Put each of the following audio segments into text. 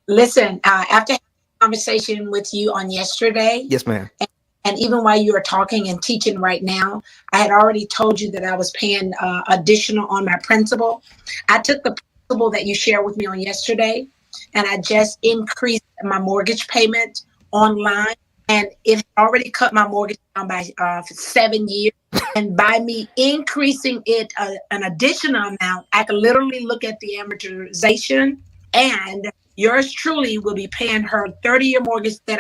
Listen, after having a conversation with you on yesterday, Yes, ma'am. and even while you are talking and teaching right now, I had already told you that I was paying additional on my principal. I took the principal that you shared with me on yesterday, and I just increased my mortgage payment online, and it had already cut my mortgage down by 7 years. And by me increasing it an additional amount, I could literally look at the amortization, and yours truly will be paying her 30-year mortgage that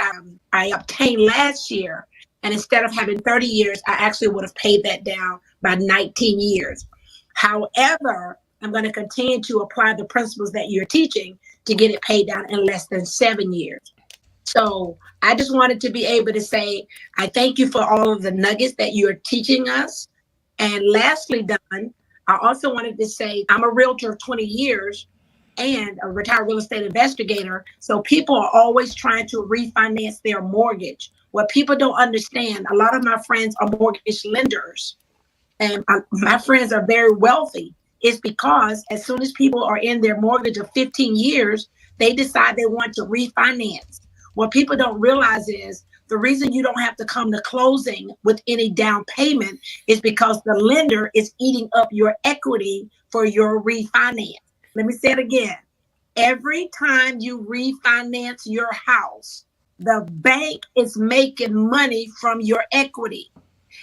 I obtained last year. And instead of having 30 years, I actually would have paid that down by 19 years. However, I'm going to continue to apply the principles that you're teaching to get it paid down in less than 7 years. So I just wanted to be able to say, I thank you for all of the nuggets that you're teaching us. And lastly, Don, I also wanted to say I'm a realtor of 20 years and a retired real estate investigator. So people are always trying to refinance their mortgage. What people don't understand, a lot of my friends are mortgage lenders, and my friends are very wealthy. It's because as soon as people are in their mortgage of 15 years, they decide they want to refinance. What people don't realize is the reason you don't have to come to closing with any down payment is because the lender is eating up your equity for your refinance. Let me say it again. Every time you refinance your house, the bank is making money from your equity.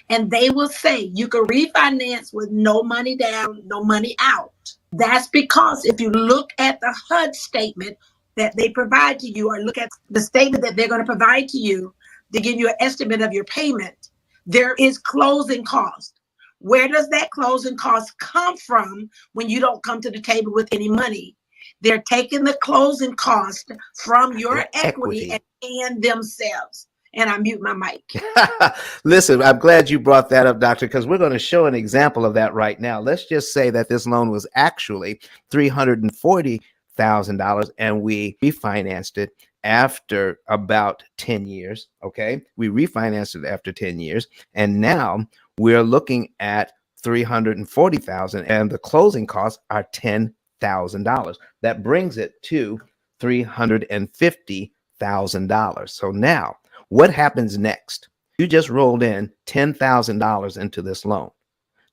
And they will say you can refinance with no money down, no money out. That's because if you look at the HUD statement that they provide to you, or look at the statement that they're going to provide to you to give you an estimate of your payment, there is closing cost. Where does that closing cost come from when you don't come to the table with any money? They're taking the closing cost from your Your equity and equity. paying themselves. And I mute my mic. Listen, I'm glad you brought that up, Doctor, because we're going to show an example of that right now. Let's just say that this loan was actually $340,000 and we refinanced it after about 10 years. Okay. We refinanced it after 10 years. And now we're looking at 340,000 and the closing costs are $10,000. That brings it to $350,000. So now what happens next? You just rolled in $10,000 into this loan.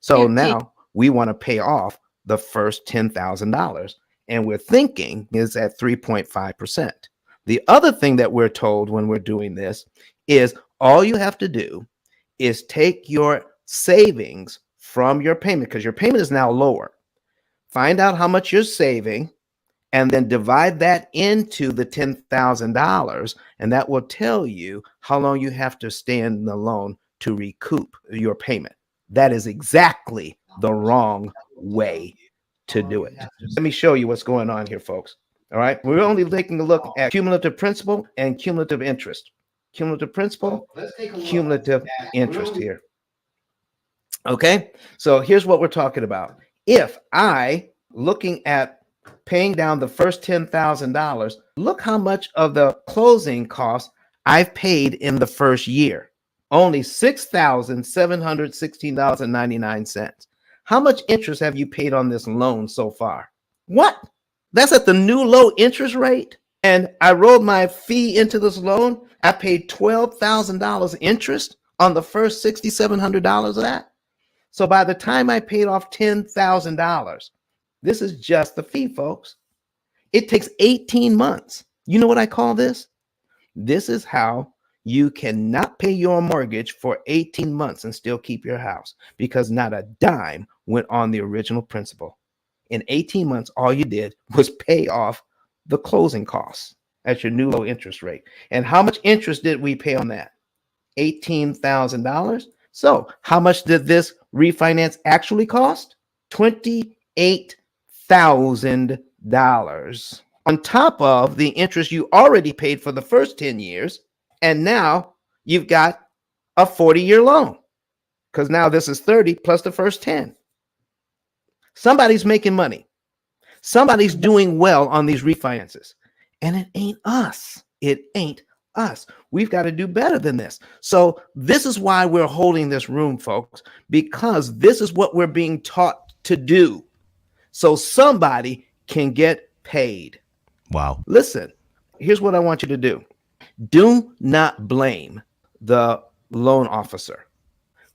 So 15. now we want to pay off the first $10,000. And we're thinking is at 3.5%. The other thing that we're told when we're doing this is all you have to do is take your savings from your payment because your payment is now lower. Find out how much you're saving and then divide that into the $10,000, and that will tell you how long you have to stay in the loan to recoup your payment. That is exactly the wrong way to do it. Let me show you what's going on here, folks. All right. We're only taking a look at cumulative principal and cumulative interest. Cumulative principal, cumulative interest here. Okay. So here's what we're talking about. If I, looking at paying down the first $10,000, look how much of the closing costs I've paid in the first year. Only $6,716.99. How much interest have you paid on this loan so far? What? That's at the new low interest rate? And I rolled my fee into this loan. I paid $12,000 interest on the first $6,700 of that. So by the time I paid off $10,000, this is just the fee, folks. It takes 18 months. You know what I call this? This is how you cannot pay your mortgage for 18 months and still keep your house because not a dime went on the original principal. In 18 months, all you did was pay off the closing costs at your new low interest rate. And how much interest did we pay on that? $18,000. So, how much did this refinance actually cost? $28,000 on top of the interest you already paid for the first 10 years. And now you've got a 40-year loan because now this is 30 plus the first 10. Somebody's making money. Somebody's doing well on these refinances. And it ain't us. It ain't us. We've got to do better than this. So this is why we're holding this room, folks, because this is what we're being taught to do. So somebody can get paid. Wow. Listen, Here's what I want you to do. Do not blame the loan officer.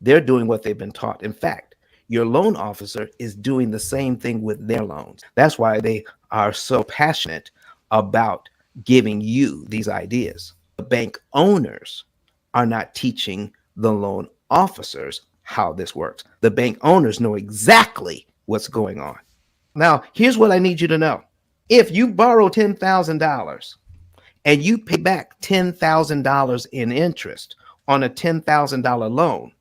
They're doing what they've been taught. In fact, your loan officer is doing the same thing with their loans. That's why they are so passionate about giving you these ideas. The bank owners are not teaching the loan officers how this works. The bank owners know exactly what's going on. Now, here's what I need you to know. If you borrow $10,000 and you pay back $10,000 in interest on a $10,000 loan,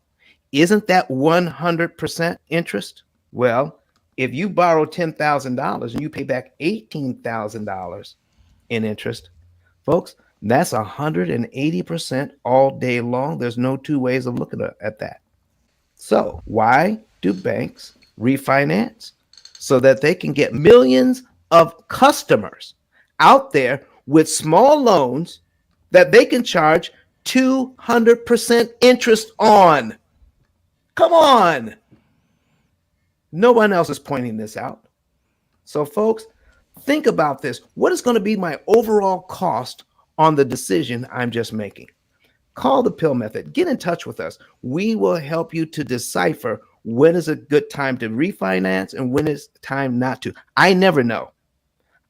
isn't that 100% interest? Well, if you borrow $10,000 and you pay back $18,000 in interest, folks, that's 180% all day long. There's no two ways of looking at that. So, why do banks refinance? So that they can get millions of customers out there with small loans that they can charge 200% interest on. Come on. No one else is pointing this out. So, folks, think about this. What is going to be my overall cost on the decision I'm just making? Call the P.I.L.L method. Get in touch with us. We will help you to decipher when is a good time to refinance and when is time not to. I never know.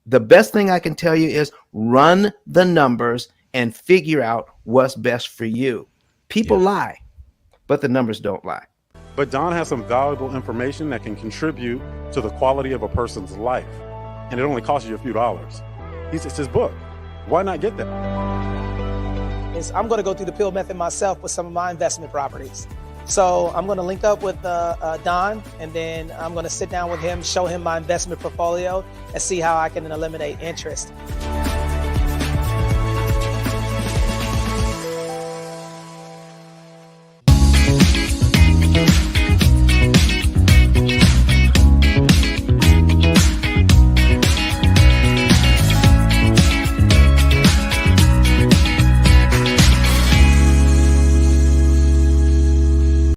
The best thing I can tell you is run the numbers and figure out what's best for you. People lie, but the numbers don't lie. But Don has some valuable information that can contribute to the quality of a person's life. And it only costs you a few dollars. It's his book. Why not get that? I'm going to go through the P.I.L.L method myself with some of my investment properties. So I'm going to link up with Don, and then I'm going to sit down with him, show him my investment portfolio, and see how I can eliminate interest.